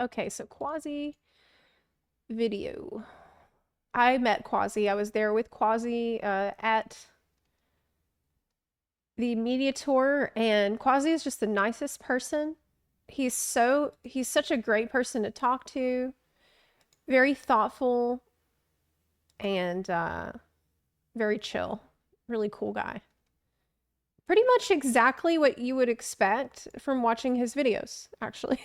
Okay, so Quasi video. I met Quasi. I was there with Quasi at the media tour, and Quasi is just the nicest person. He's such a great person to talk to. Very thoughtful and very chill. Really cool guy. Pretty much exactly what you would expect from watching his videos, actually.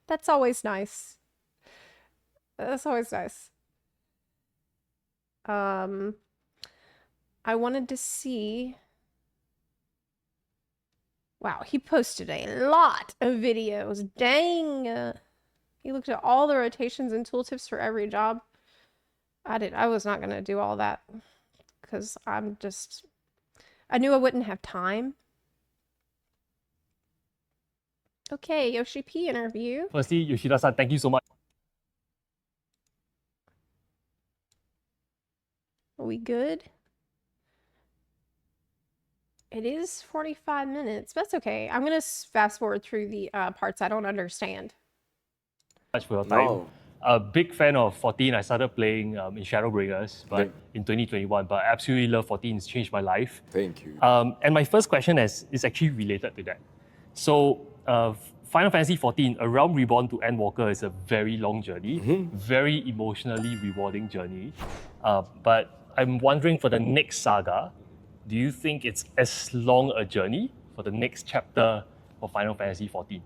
That's always nice. That's always nice. I wanted to see. Wow, he posted a lot of videos. Dang. He looked at all the rotations and tooltips for every job. I was not going to do all that because I knew I wouldn't have time. Okay, Yoshi-P interview. Firstly, Yoshida-san, thank you so much. Are we good? It is 45 minutes. That's okay. I'm going to fast forward through the parts I don't understand. Much for your time. No. A big fan of 14. I started playing in Shadowbringers in 2021, but I absolutely love 14. It's changed my life. Thank you. And my first question is actually related to that. So, Final Fantasy 14, A Realm Reborn to Endwalker is a very long journey, very emotionally rewarding journey. But I'm wondering for the next saga, do you think it's as long a journey for the next chapter of Final Fantasy 14?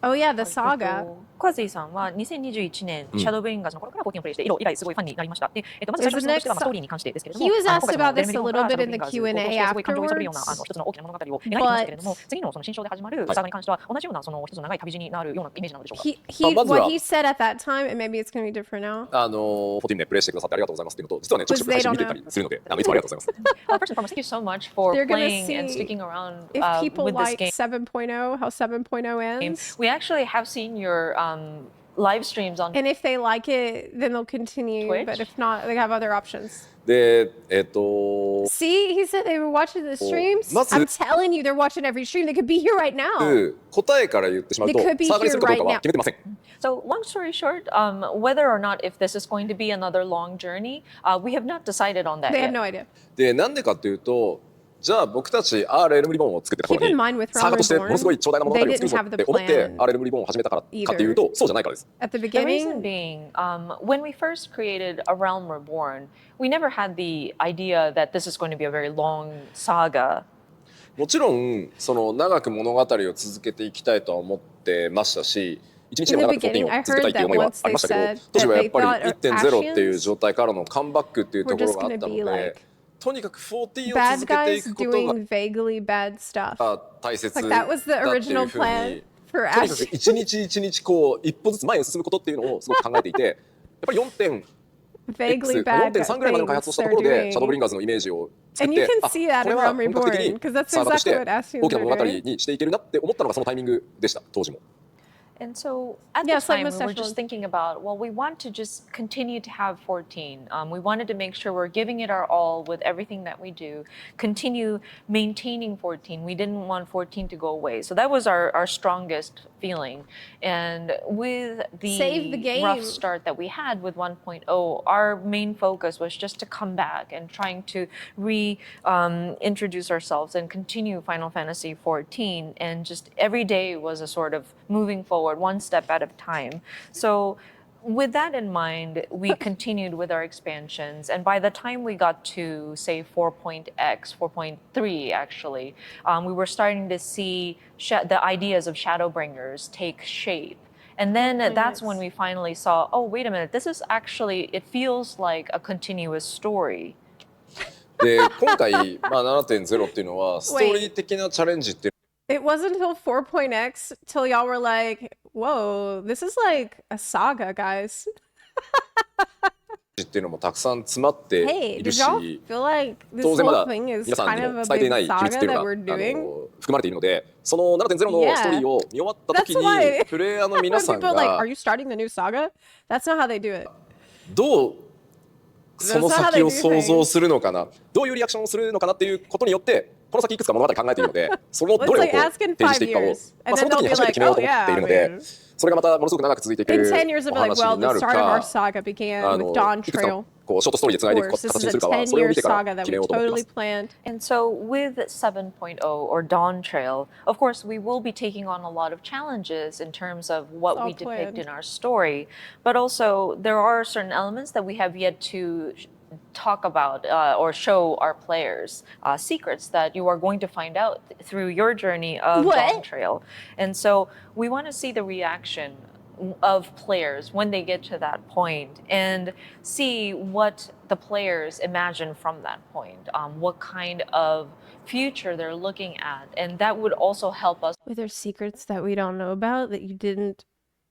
Oh yeah, the saga. クワズイさんは2021年、シャドウブリンガーズの頃から14をプレイして、以来すごいファンになりました。で、まず最初の質問としては、ストーリーに関してですけれども、 He was 今 asked 回 about レ this メ a リ little から bit シャ in ドウブリ the ンガーズ Q&A をすごい感情を揺さぶるような afterwards. 一つの大きな物語を描いていましたけれども、次のその新章で始まるサガに関しては同じようなその一つの長い旅路になるようなイメージなのでしょうか。What he said at that time, and maybe it's going to be different now. 14ね、プレイしてくださってありがとうございますっていうのと、実はね、ちょくちょく配信見てたりするので、いつもありがとうございます。First and foremost, thank you so much for They're gonna playing and see sticking around if people with this like game. 7.0, how 7.0 ends. We actually have seen your live streams on And if they like it, then they'll continue. Twitch? But if not, they have other options. で、See, he said they were watching the streams. まず I'm telling you, they're watching every stream. They could be here right now. 答えから言ってしまうと、 They could be サーガにするかどうか here right は決めてません。 So long story short, whether or not if this is going to be another long journey, we have not decided on that They have yet. no idea. で、なんでかっていうと、じゃあ僕たち R エルムリボンを作ってた頃 Keep in に mind with サーガとして Realm ものすごい長大な物語を Reborn, 作るぞ they didn't have っ the て思って plan R エルムリボンを始めたからかっていうと、そうじゃないからです。 At the The reason beginning, being, when we first created A Realm Reborn, we never had the idea that this is going to be a very long saga. もちろんその長く物語を続けていきたいとは思ってましたし、一日でも長く14を続けたいっていう思いはありましたけど、当時はやっぱり 1.0 っていう状態からのカムバックっていうところがあったので、とにかく14を bad 続けてい guys くことが doing vaguely bad stuff. 大切 Like だ that ってい was the う original ふうに plan for とにかく Ash. 一日一日こう一歩ずつ前に進むことっていうのをすごく考えていて、やっぱり Vaguely bad 4.3 ぐらいまでの開発を things したと they're ころで、シャドウブ doing. リンガーズのイメージを作っ And you て、 can see that これ in は Realm 本格的 Reborn に because that's サーガとし exactly て what Ashians 大きな are 物語 doing. にしていけるなって思ったのがそのタイミングでした、当時も。And so at Yeah, the time, we same were as just thinking about, well, we want to just continue to have 14. We wanted to make sure we're giving it our all with everything that we do, continue maintaining 14. We didn't want 14 to go away. So that was our strongest feeling. And with Save the game. rough start that we had with 1.0, our main focus was just to come back and trying to reintroduce ourselves and continue Final Fantasy 14. And just every day was a sort of moving forward, one step at a time. So with that in mind, we continued with our expansions. And by the time we got to, say, 4.x, 4.3 actually, we were starting to see the ideas of Shadowbringers take shape. And then that's when we finally saw, oh, wait a minute, this is actually, it feels like a continuous story. で、今回、7.0 っていうのは、ストーリー的なチャレンジっていう It wasn't until 4.x till y'all were like, whoa, this is like a saga, guys. っていうのもたくさん詰まってい Hey, る did し、 y'all feel like this 当然ま whole だ thing is 皆さん kind に of も a 伝えてい big ない秘密っていう saga の that が we're doing? 含まれているので、その 7.0 の Yeah. ストーリーを見終わった時 That's why にプレイヤーの皆 When さん people are like, が are you starting the new saga? That's not how they do it. どうその That's not how 先 they を do 想像するのかな、どういうリアクションをするのかなっていうことによってこの先いくつか物語考えているので、そのどれをこう It's like ask in 提示していくかを、 5 years, まあ、 and そ then の時 they'll に be 初めて like, 決めよう oh と思ってい yeah, るの I で、 mean, それがまたものすごく長く続いていく in 10 years お they'll be like, 話 well, に the なる start of our か、 saga began あ with のいくつか Dawntrail. こうショートストーリーでつないでいく Course, this 形 is に a するかは、それを 10-year 見てから saga that 決 we めようと思っていま totally す。 planned. And so with 7.0 or Dawntrail, of course, we will be taking on a lot of challenges in terms of what all we depict planned. in our story. But also, there are certain elements that we have yet to talk about or show our players, secrets that you are going to find out through your journey of What? Dawntrail. And so we want to see the reaction of players when they get to that point and see what the players imagine from that point, what kind of future they're looking at. And that would also help us Were there secrets that we don't know about that you didn't?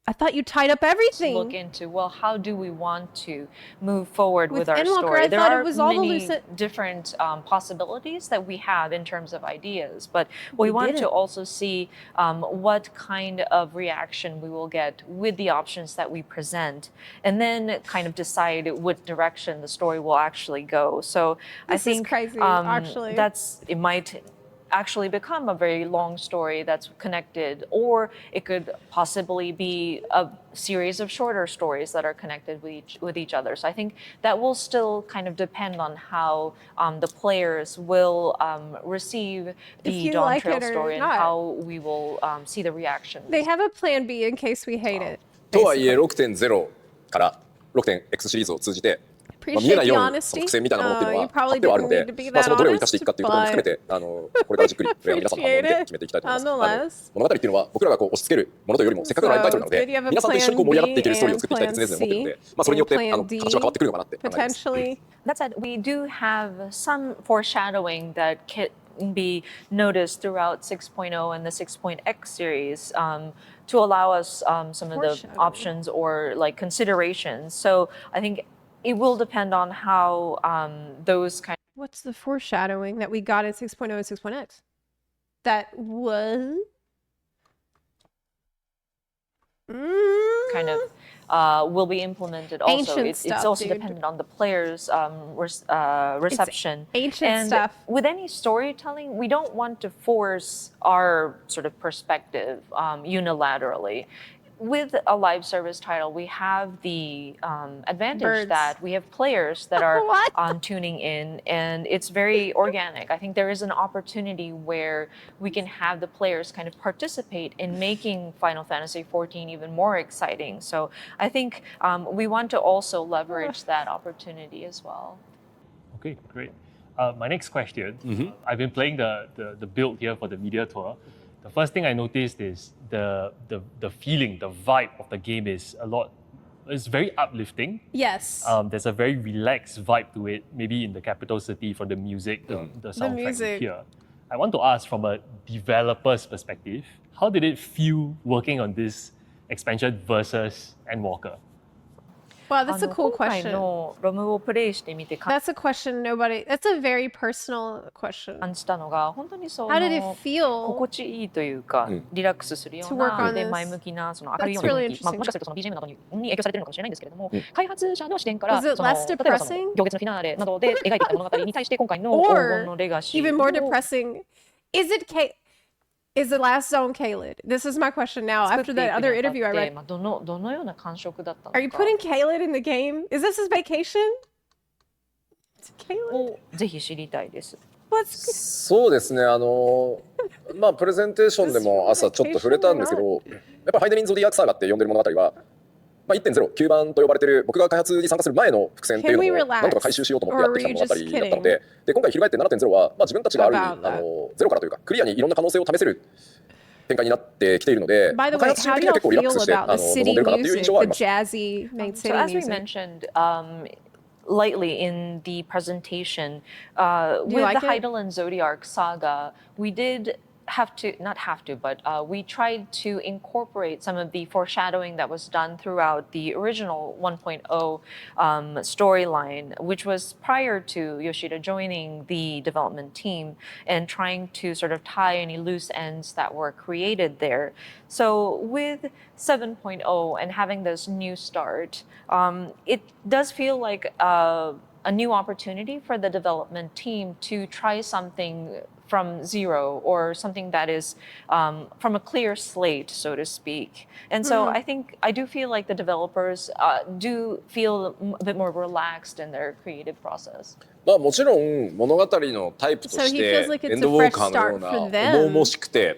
I thought you tied up look everything. into, well, how do we want to move forward with With our Endwalker, story? I There thought it are was all the many lucid- different possibilities that we have in terms of ideas, but we We want to didn't. also see what kind of reaction we will get with the options that we present, and then kind of decide what direction the story will actually go. So I This is think crazy, actually. it might actually become a very long story that's connected, or it could possibly be a series of shorter stories that are connected with each other. So I think that will still kind of depend on how the players will receive If the you like Dawntrail it or story and not. how we will see the reaction. They have a plan B in case we hate it. とはいえ basically. 6.0 から 6.X シリーズを通じて、まあ、見 Appreciate えない the ように honesty. 伏線みたいなものっていうの You は貼っ probably てはある didn't の need で to be まあ、 that そのどれを生かしてい honest, くかっていうところも含め but てこれからじっくりプレイヤーの皆さんの反応を見て決めていきたいと思います。 Nonetheless. 物語っていうのは僕らがこう押し付けるものというよりもせっかくのライブタイトルなの So it's good で you have a 皆さんと一緒にこう盛り上がっていけるストーリーを plan 作っていきたいと常々思っているので、まあ、それによって and plan 形は変わってくるのかなって考えています。 potentially. That said, we do have some foreshadowing that can be noticed throughout 6.0 and the 6.x series to allow us some of the Foreshadowing. options or like considerations. So I think it will depend on how those kind What's the foreshadowing that we got in 6.0 and 6.x? That was kind of will be implemented also. Ancient It's stuff, also dude. dependent on the player's reception. ancient and stuff. with any storytelling, we don't want to force our sort of perspective unilaterally. With a live service title, we have the advantage Birds. that we have players that are What? tuning in, and it's very organic. I think there is an opportunity where we can have the players kind of participate in making Final Fantasy XIV even more exciting. So I think we want to also leverage that opportunity as well. Okay, great. My next question, I've been playing the build here for the media tour. The first thing I noticed is the feeling, the vibe of the game is it's very uplifting. Yes. There's a very relaxed vibe to it, maybe in the capital city from the music, the soundtrack you music. hear. I want to ask from a developer's perspective, how did it feel working on this expansion versus Endwalker? Wow, that's a cool 今回 question. のロムをプレイしてみて That's a question nobody. That's a very personal question. 感じたのが本当にそ How did it の feel? 心地いいというか、リラックスするよう To work な on で this. 前向きなその明るいよう That's な really 雰囲気、まあ、 interesting. もしかするとその BGM などに影響されてるのかもしれないんですけれども、開発者の視点から Was it その less 例えばその depressing? 行月のフィナーレなどで描いてきた物語に対して今回の黄 Or 金のレガシー Even を more depressing. Is the last zone Kaled? This is my question now. 作っ After てい that く other にあたっ interview I て read, まあどのような感触だったの are you か putting Kaled in the game? Is this his vacation? It's Kaled? をぜひ知りたいです。 What's そうですね、まあプレゼンテーションでも朝ちょっと触れたんですけど、やっぱりハイデリン・ゾディアーク・サーガって呼んでる物語は、まあ、1.0、9番と呼ばれてる僕が開発に参加する前の伏線っていうのを Can we relax? なんとか回収しようと思ってやってきた Or were you 物語 just だったので、で今回翻って 7.0 は、まあ、自分たちがある意味 About that. ゼロからというかクリアにいろんな可能性を試せる展開になってきているので、 By the 開 way, 発者 how 的 do には y'all 結構リラック feel スして about the 臨ん city でるかなっていう印 music, 象はあ the ります。 jazzy main So city as we music? mentioned lightly in the presentation, you with like the it? Heidelin Zodiac saga, we did have to, not have to, but we tried to incorporate some of the foreshadowing that was done throughout the original 1.0 storyline, which was prior to Yoshida joining the development team and trying to sort of tie any loose ends that were created there. So with 7.0 and having this new start, it does feel like a new opportunity for the development team to try something from zero, or something that is from a clear slate, so to speak. And so I do feel like the developers do feel a bit more relaxed in their creative process. まあもちろん物語のタイプと So し he て feels like エン it's ド a ウォー fresh カーのよう start な for 重 them 々しくて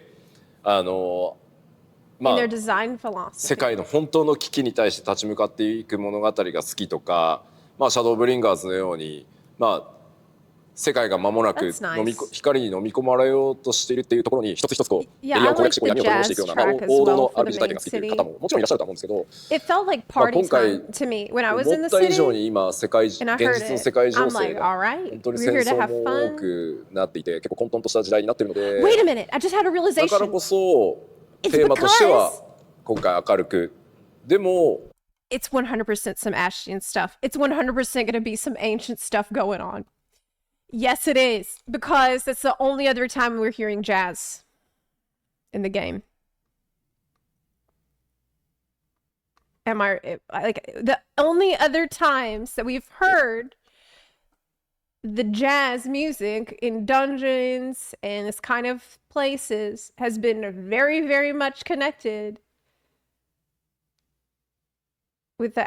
ま in あ their design 世 philosophy. 界の本当の危機に対して立ち向かっていく物語が好きとか、まあ、シャドーブリンガーズのように、まあ、世界が間もなく That's nice. 光に飲み込まれようとしているっていうところに一つ一つこうエ Yeah, リア I を攻略してこう like 闇 the を取り戻していくような、まあ jazz track as 王道 well の for the RPG 体 main 験が好きという city. 方ももちろんいらっしゃると思うんですけど、 It felt like まあ party 今回 time to me when I was 思 in っ the た以上 city に今現 and I heard 実の it. 世界情 I'm 勢 like, が all right, 本当に we're 戦 here to 争 have も多 fun. くなっていて結構混沌とした時代になっているので Wait a minute, I just had a だから realization. こそ It's テーマとしては because 今回明るくでも it's 100% some Ashian stuff. It's 100% going to be some ancient stuff going on. Yes, it is, because that's the only other time we're hearing jazz in the game. Am I like the only other times that we've heard the jazz music in dungeons and this kind of places has been very, very much connected with the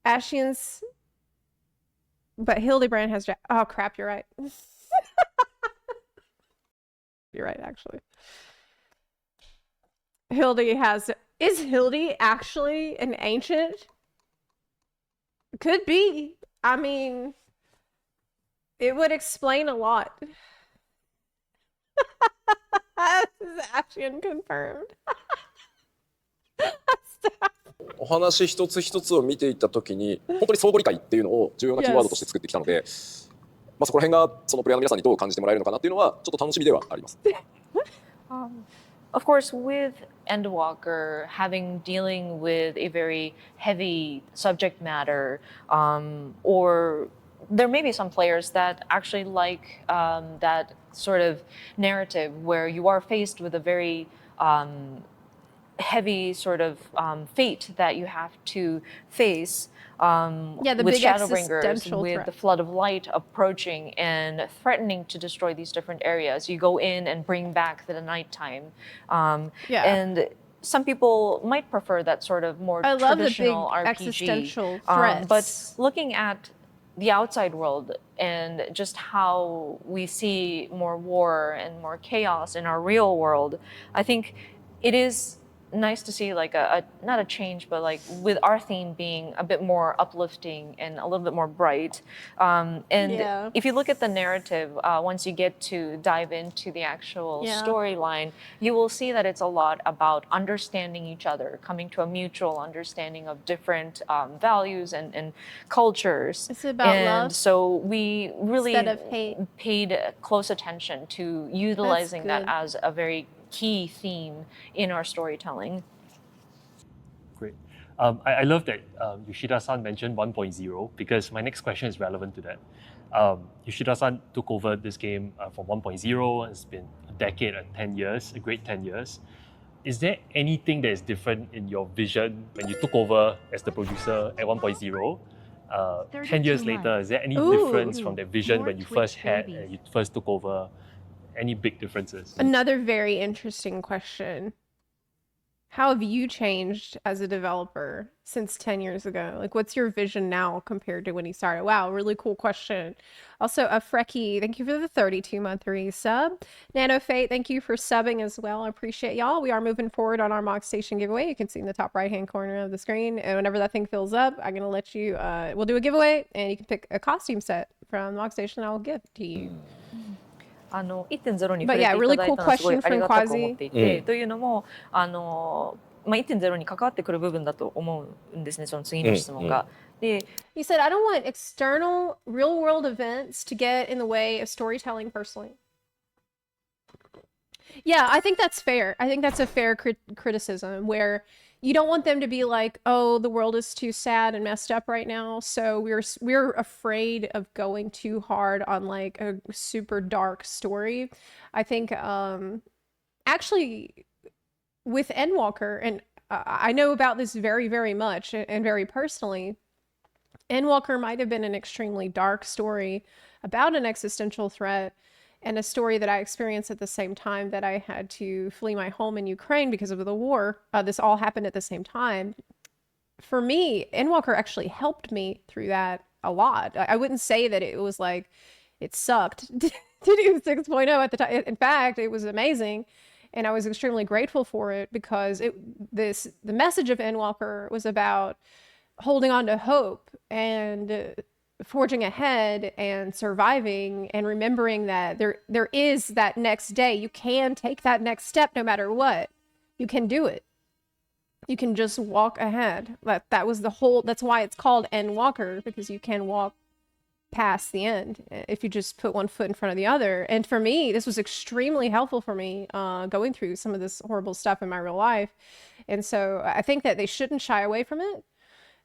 Ashians. But Hildebrand has oh crap, you're right. You're right, actually. Is Hildy actually an ancient? Could be. I mean, it would explain a lot. This is Ashian confirmed. お話一つ一つを見ていった時に本当に相互理解っていうのを重要なキーワードとして作ってきたので、まあそこら辺がそのプレイヤーの皆さんにどう感じてもらえるのかなっていうのはちょっと楽しみではあります。Of course, with Endwalker dealing with a very heavy subject matter, or there may be some players that actually like that sort of narrative where you are faced with a very heavy sort of fate that you have to face the with big Shadowbringers, existential with threat. the flood of light approaching and threatening to destroy these different areas. You go in and bring back the nighttime. And some people might prefer that sort of more I love traditional the big RPG. existential threats. But looking at the outside world and just how we see more war and more chaos in our real world, I think it is nice to see like a not a change, but like with our theme being a bit more uplifting and a little bit more bright. If you look at the narrative, once you get to dive into the actual storyline, you will see that it's a lot about understanding each other, coming to a mutual understanding of different values and cultures. It's about love. And so we really instead of hate. paid close attention to utilizing that as a very key theme in our storytelling. Great. I love that Yoshida-san mentioned 1.0 because my next question is relevant to that. Yoshida-san took over this game from 1.0. It's been a decade and 10 years, a great 10 years. Is there anything that is different in your vision when you took over as the producer at 1.0? 10 years later, is there any difference from that vision when you first had and you first took over? Any big differences? Another very interesting question. How have you changed as a developer since 10 years ago? Like, what's your vision now compared to when you started? Wow, really cool question. Also, Freki, thank you for the 32-month resub. Nano Fate, thank you for subbing as well. I appreciate y'all. We are moving forward on our Mock Station giveaway. You can see in the top right-hand corner of the screen. And whenever that thing fills up, I'm going to let you, we'll do a giveaway, and you can pick a costume set from Mock Station I'll give to you. 1.0 に触れていただいたのはすごいありがたく思っていて、というのも1.0 に関わってくる部分だと思うんですね、その次の質問が。で、You said, I don't want external real-world events to get in the way of storytelling personally. Yeah, I think that's fair. I think that's a fair criticism where you don't want them to be like, oh, the world is too sad and messed up right now, so we're afraid of going too hard on like a super dark story. I think actually with Endwalker, and I know about this very, very much and very personally, Endwalker might have been an extremely dark story about an existential threat, and a story that I experienced at the same time that I had to flee my home in Ukraine because of the war. This all happened at the same time. For me, Endwalker actually helped me through that a lot. I wouldn't say that it was like it sucked to do 6.0 at the time. In fact, it was amazing, and I was extremely grateful for it because the message of Endwalker was about holding on to hope and forging ahead and surviving and remembering that there is that next day. You can take that next step no matter what. You can do it. You can just walk ahead. That was the whole, that's why it's called Endwalker, because you can walk past the end if you just put one foot in front of the other. And for me, this was extremely helpful for me going through some of this horrible stuff in my real life. And so I think that they shouldn't shy away from it,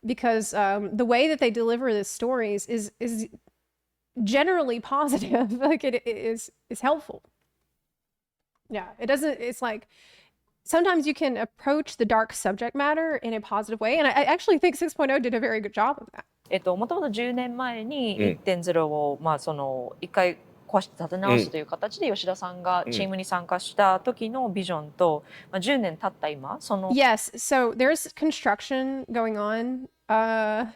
because the way that they deliver the stories is generally positive. Like it is helpful. Yeah, it doesn't, it's like sometimes you can approach the dark subject matter in a positive way, and I actually think 6.0 did a very good job of that. もともと10年前に 1.0 を、一回壊して立て直すという形で吉田さんがチームに参加した時のビジョンと、10年経った今その Yes, so there's construction going on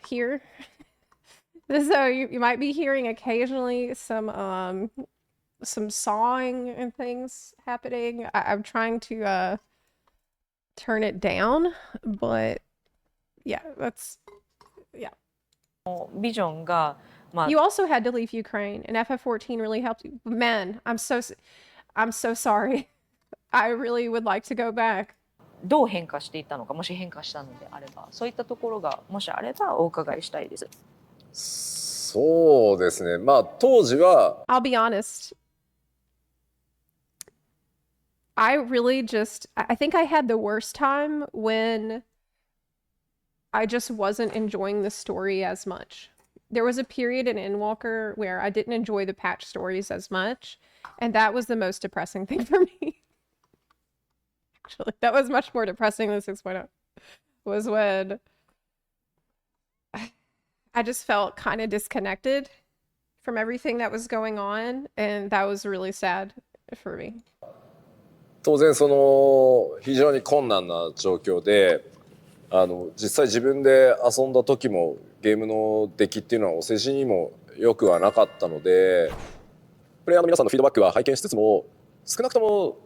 here. So you might be hearing occasionally some sawing and things happening. I'm trying to turn it down, but yeah, yeah. ビジョンが、You also had to leave Ukraine, and FF14 really helped you. Man, I'm so sorry. I really would like to go back. どう変化していったのか、もし変化したのであれば、そういったところがもしあればお伺いしたいです。そうですね。当時は I'll be honest. I think I had the worst time when I just wasn't enjoying the story as much. There was a period in Endwalker where I didn't enjoy the patch stories as much, and that was the most depressing thing for me. Actually, that was much more depressing than 6.0. Was when I just felt kind of disconnected from everything that was going on, and that was really sad for me. 当然非常に困難な状況で、実際自分で遊んだ時もゲームの出来っていうのはお世辞にもよくはなかったので、プレイヤーの皆さんのフィードバックは拝見しつつも、少なくとも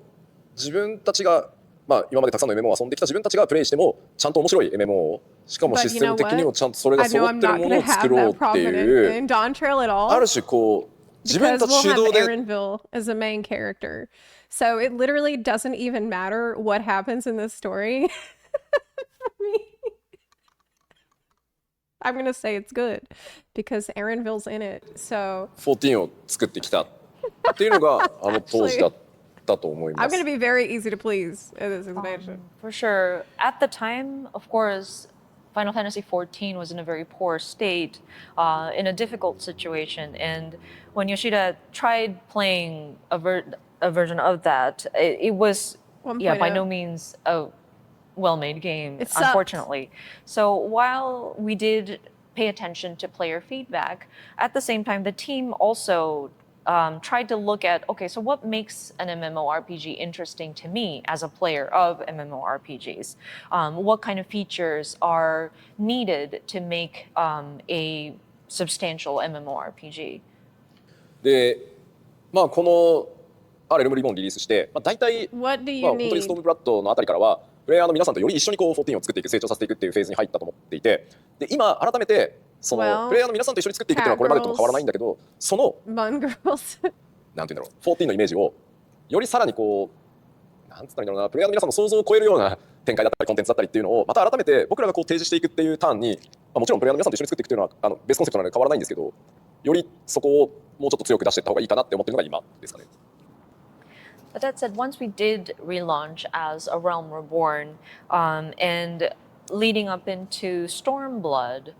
自分たちが今までたくさんの MMO を遊んできた自分たちがプレイしてもちゃんと面白い MMO を、しかもシステム的にもちゃんとそれが揃ってるものを作ろうっていう、ある種自分たち主導で Aaronville as a main character. So it literally doesn't even matter what happens in this story. I'm gonna say it's good because Aaronville's in it. So 14を作ってきたっていうのが当時だったと思います。I'm gonna be very easy to please in this expansion. For sure. At the time, of course, Final Fantasy XIV was in a very poor state, in a difficult situation. And when Yoshida tried playing a version of that, it was, by no means a well-made game, unfortunately. So while we did pay attention to player feedback, at the same time, the team also tried to look at, okay, so what makes an MMORPG interesting to me as a player of MMORPGs? What kind of features are needed to make a substantial MMORPG? で、このレルムリボンリリースして、大体、What do you 本当に need? ストームブラッドのあたりからは、プレイヤーの皆さんとより一緒に14を作っていく、成長させていくっていうフェーズに入ったと思っていて、で今改めてプレイヤーの皆さんと一緒に作っていくっていうのはこれまでとも変わらないんだけど、そのなんていうんだろう、14のイメージをよりさらになんつったらいいんだろうな、プレイヤーの皆さんの想像を超えるような展開だったりコンテンツだったりっていうのをまた改めて僕らが提示していくっていうターンに、もちろんプレイヤーの皆さんと一緒に作っていくっていうのはベースコンセプトなので変わらないんですけど、よりそこをもうちょっと強く出していった方がいいかなって思ってるのが今ですかね。But that said, once we did relaunch as A Realm Reborn, and leading up into Stormblood,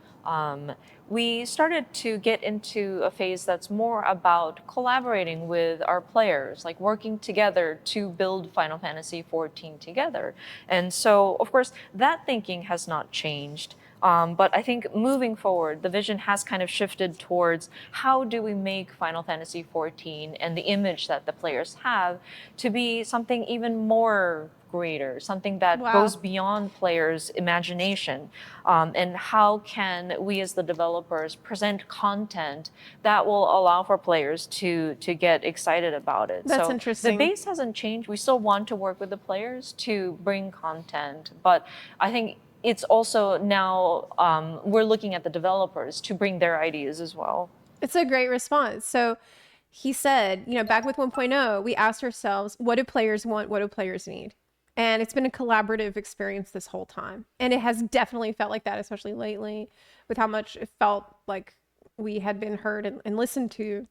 we started to get into a phase that's more about collaborating with our players, like working together to build Final Fantasy XIV together. And so, of course, that thinking has not changed. But I think moving forward, the vision has kind of shifted towards how do we make Final Fantasy XIV and the image that the players have to be something even more greater, something that goes beyond players' imagination. And how can we as the developers present content that will allow for players to get excited about it. That's so interesting. The base hasn't changed. We still want to work with the players to bring content, but I think it's also now we're looking at the developers to bring their ideas as well. It's a great response. So he said, you know, back with 1.0, we asked ourselves, what do players want? What do players need? And it's been a collaborative experience this whole time. And it has definitely felt like that, especially lately, with how much it felt like we had been heard and listened to.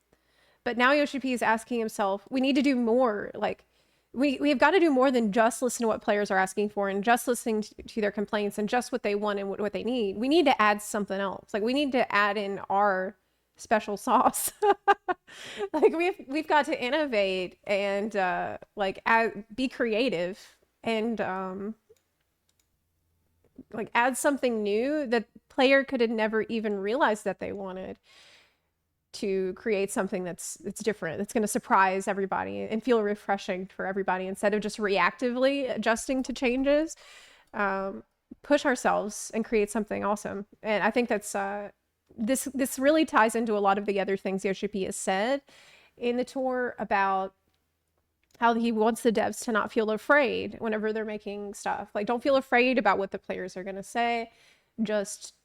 But now Yoshi-P is asking himself, we need to do more. Like, we've got to do more than just listen to what players are asking for and just listening to their complaints and just what they want and what they need. We need to add something else. Like, we need to add in our special sauce. Like, we've got to innovate and be creative and like add something new that player could have never even realized that they wanted, to create something that's different, that's going to surprise everybody and feel refreshing for everybody instead of just reactively adjusting to changes. Push ourselves and create something awesome. And I think that's this really ties into a lot of the other things Yoshi-P has said in the tour about how he wants the devs to not feel afraid whenever they're making stuff. Like, don't feel afraid about what the players are going to say. Just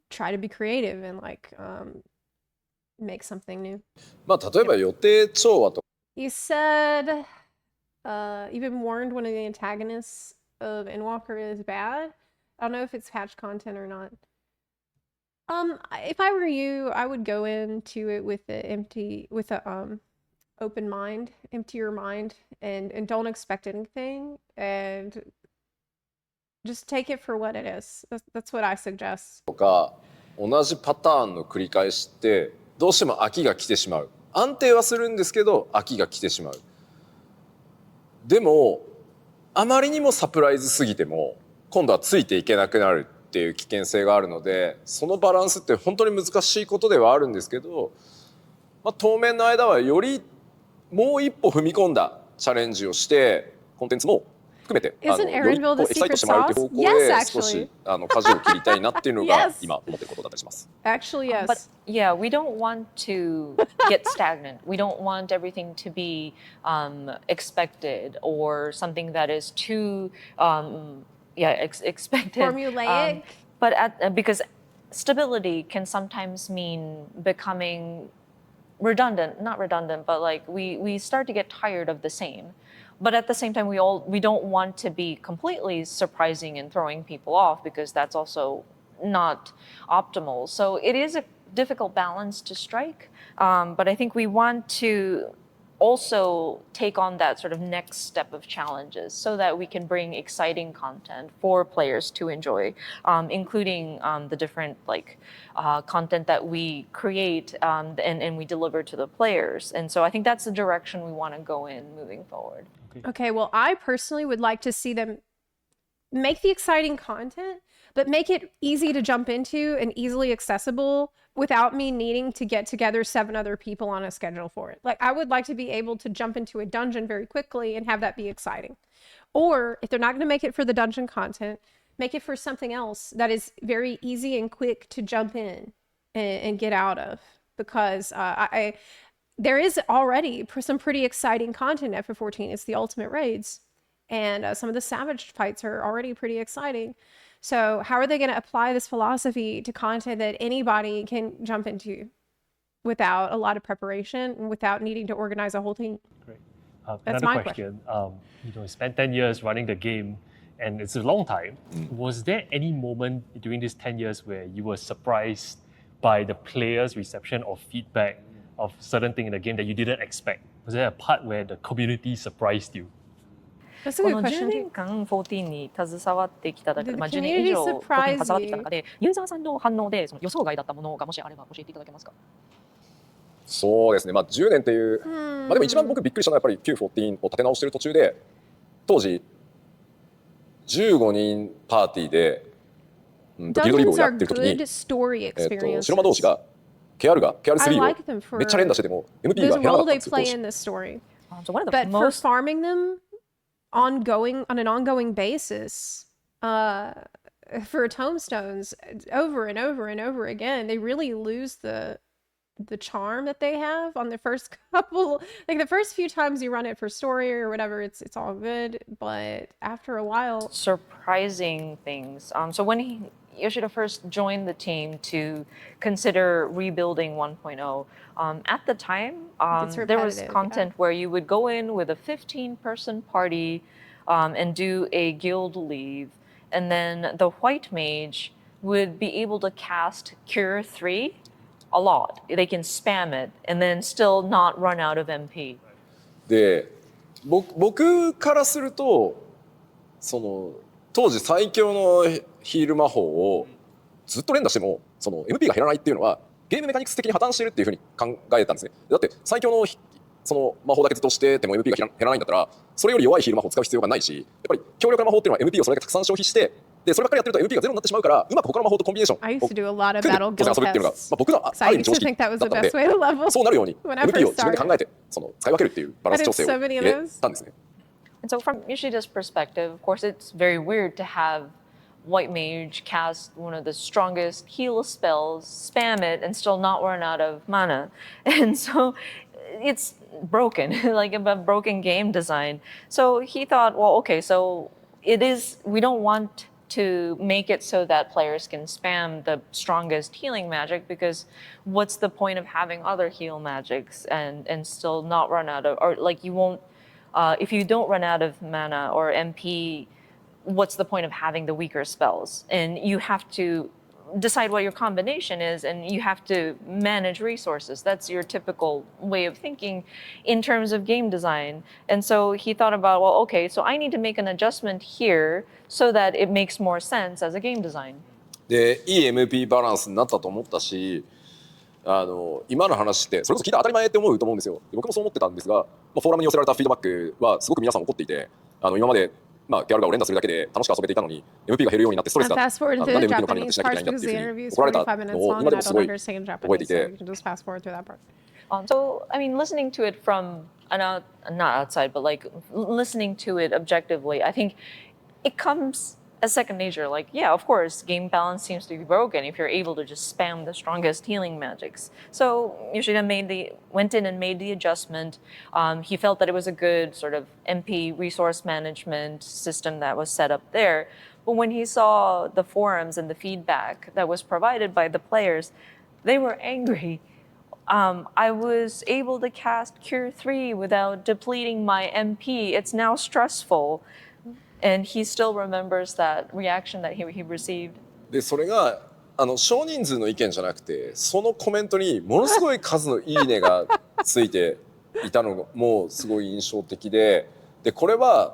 try to be creative and like make something new. まあ例えば予定調和と He said, even warned one of the antagonists of Endwalker is bad. I don't know if it's patch content or not. If I were you, I would go into it with a open mind, empty your mind, and don't expect anything, and just take it for what it is. That's what I suggest. か同じパターンの繰り返しってどうしても飽きが来てしまう。安定はするんですけど飽きが来てしまう。でもあまりにもサプライズすぎても今度はついていけなくなるっていう危険性があるので、そのバランスって本当に難しいことではあるんですけど、まあ、当面の間はよりもう一歩踏み込んだチャレンジをしてコンテンツも含めてよりエキサイトしてもらうという方向で少し舵を切りたいなっていうのが今思ってることだったりします。Actually, yes. But yeah, we don't want to get stagnant. We don't want everything to be expected or something that is too expected. Formulaic. But because stability can sometimes mean becoming redundant, not redundant, but like we start to get tired of the same. But at the same time, we don't want to be completely surprising and throwing people off, because that's also not optimal. So it is a difficult balance to strike. But I think we want to also take on that sort of next step of challenges so that we can bring exciting content for players to enjoy, including the different content that we create and we deliver to the players. And so I think that's the direction we want to go in moving forward. Okay, well, I personally would like to see them make the exciting content, but make it easy to jump into and easily accessible without me needing to get together 7 other people on a schedule for it. Like, I would like to be able to jump into a dungeon very quickly and have that be exciting. Or if they're not going to make it for the dungeon content, make it for something else that is very easy and quick to jump in and get out of. Because there is already some pretty exciting content in FF14. It's the ultimate raids. And some of the savage fights are already pretty exciting. So how are they going to apply this philosophy to content that anybody can jump into without a lot of preparation and without needing to organize a whole team? Great. That's another my question. You spent 10 years running the game, and it's a long time. Was there any moment during these 10 years where you were surprised by the players' reception or feedback of certain things in the game that you didn't expect? Was there a part where the community surprised you? That's a こ good の10 question 年 too. 間14に携わってきただけ Did で、the まあ、10年 community 以上14に surprise 携わってきた you? 中で、ユーザーさんの反応でその予想外だったものがもしあれば教えていただけますか？そうですね、まあ、10年っていう、まあ、でも一番僕びっくりしたのはやっぱり Q14 を立て直してる途中で当時15人パーティーで、ギルドリーグを Dungeons や are ってる時に、 good story 白魔同士 experiences. が KR3 I を like them めっちゃ連打してても MP が the 減らなか role ったん they ですよ当 play 時。 in this story. So one of the But for most farming them on an ongoing basis, for tombstones over and over and over again, they really lose the charm that they have on the first couple, like the first few times you run it for story or whatever, it's all good, but after a while, surprising things. So when Yoshida first joined the team to consider rebuilding 1.0, at the time, It's there was repetitive, content where you would go in with a 15-person party and do a guild leave, and then the white mage would be able to cast Cure 3 a lot. They can spam it and then still not run out of MP. で僕からするとその当時最強のヒール魔法をずっと連打してもその MP が減らないっていうのはゲームメカニクス的に破綻してるっていうふうに考えたんですね。だって最強のその魔法だけずっとしてても MP が減らないんだったらそれより弱いヒール魔法を使う必要がないし、やっぱり強力な魔法っていうのは MP をそれだけたくさん消費してでそればっかりやってると MP がゼロになってしまうからうまく他の魔法とコンビネーションを I 組 used to do a lot of んで battle 当 guild 然遊ぶっていうのが、 tests. まあ、僕の So あ I る意味 used 常 to 識 think that だ was った the ので best way to level そうなるように when I MP を first 自分で考 started. えてその使い分けるっていうバランス調整を I did so many 入 of れ those. たんですね。 And so, from Yoshida's perspective, of course, it's very weird to have White Mage cast one of the strongest heal spells, spam it, and still not run out of mana. And so, it's broken, like a broken game design. So he thought, well, okay, so we don't want to make it so that players can spam the strongest healing magic because what's the point of having other heal magics and still not run out of, or like you won't, if you don't run out of mana or MP, what's the point of having the weaker spells? And you have to decide what your combination is and you have to manage resources. That's your typical way of thinking in terms of game design. And so he thought about, well, okay, so I need to make an adjustment here so that it makes more sense as a game design. でいい MP バランスになったと思ったし今の話ってそれこそ聞いたら当たり前って思うと思うんですよ。僕もそう思ってたんですが、フォーラムに寄せられたフィードバックはすごく皆さん怒っていて今までギャルガを連打するだけで楽しく遊べていたのに MP が減るようになってストレスだ。なんで Fast forward to MP the の管理なんて Japanese しなきゃいけないん parts だっ because て the いうふう interview に is 怒られた 45 minutes のを long 今 and で I もす don't ごい understand 覚えて Japanese, い so て we can just fast forward through that part. So, I mean, listening to it from not outside, but like listening to it objectively, I think it comes as second nature. Like, yeah, of course, game balance seems to be broken if you're able to just spam the strongest healing magics. So Yoshida went in and made the adjustment. He felt that it was a good sort of MP resource management system that was set up there. But when he saw the forums and the feedback that was provided by the players, they were angry. I was able to cast Cure 3 without depleting my MP. It's now stressful. And he still remembers that reaction that he received. でそれが少人数の意見じゃなくてそのコメントにものすごい数のいいねがついていたのもすごい印象的で、これは